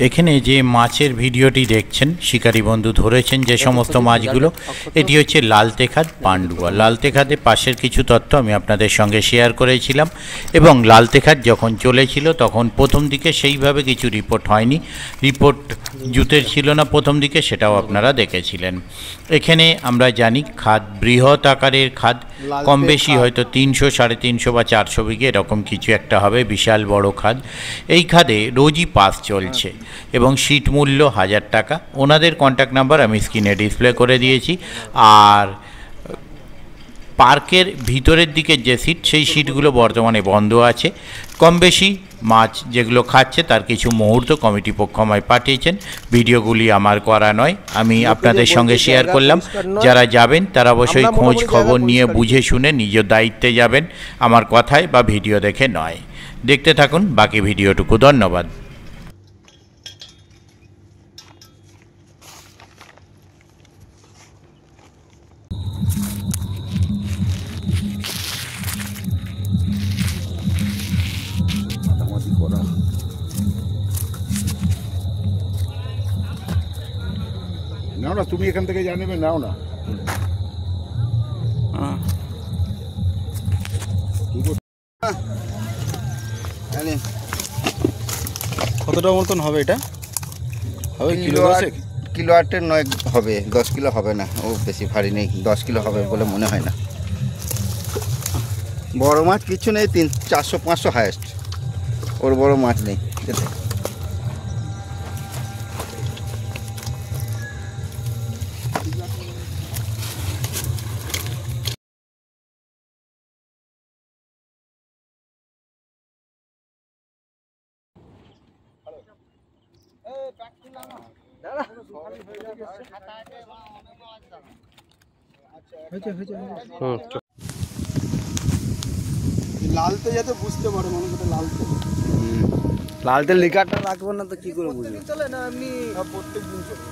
এখানে যে মাছের ভিডিওটি দেখছেন, শিকারী বন্ধু ধরেছেন যে সমস্ত মাছগুলো, এটি হচ্ছে লালতেখাদ পান্ডুয়া। লালতেখাদের পাশের কিছু তথ্য আমি আপনাদের সঙ্গে শেয়ার করেছিলাম, এবং লালতেখাদ যখন চলেছিল তখন প্রথম দিকে সেইভাবে কিছু রিপোর্ট হয়নি, রিপোর্ট জুতের ছিল না প্রথম দিকে, সেটাও আপনারা দেখেছিলেন। এখানে আমরা জানি খাদ বৃহৎ আকারের খাদ, কম বেশি হয়তো 300, 350 বা 400 বিঘে এরকম কিছু একটা হবে, বিশাল বড় খাদ। এই খাদে রোজই পাস চলছে এবং সিট মূল্য 1000 টাকা। ওনাদের কন্ট্যাক্ট নাম্বার আমি স্ক্রিনে ডিসপ্লে করে দিয়েছি। আর পার্কের ভিতরের দিকের যে সিট, সেই সিটগুলো বর্তমানে বন্ধ আছে। কম বেশি মাছ যেগুলো খাচ্ছে তার কিছু মুহূর্ত কমিটি পক্ষ আমায় পাঠিয়েছেন, ভিডিওগুলি আমার করা নয়, আমি আপনাদের সঙ্গে শেয়ার করলাম। যারা যাবেন তারা অবশ্যই খোঁজ খবর নিয়ে বুঝে শুনে নিজ দায়িত্বে যাবেন, আমার কথায় বা ভিডিও দেখে নয়। দেখতে থাকুন বাকি ভিডিওটুকু। ধন্যবাদ। নাও না, তুমি এখান থেকে জানিবে, নাও না। কতটা মতন হবে এটা? হবে কিলো 8 নয় হবে, 10 কিলো হবে না, ও বেশি ভারী নেই, 10 কিলো হবে বলে মনে হয় না। বড় মাছ কিছু নেই, 400-500 হায়েস্ট, ওর বড় মাছ নেই। লালতে যাতে বুঝতে পারে মনে করে লালতে। লালতে লিকারটা রাখবো না তো কি করে বুঝবো? চলে না এমনি প্রত্যেক দিন চলে।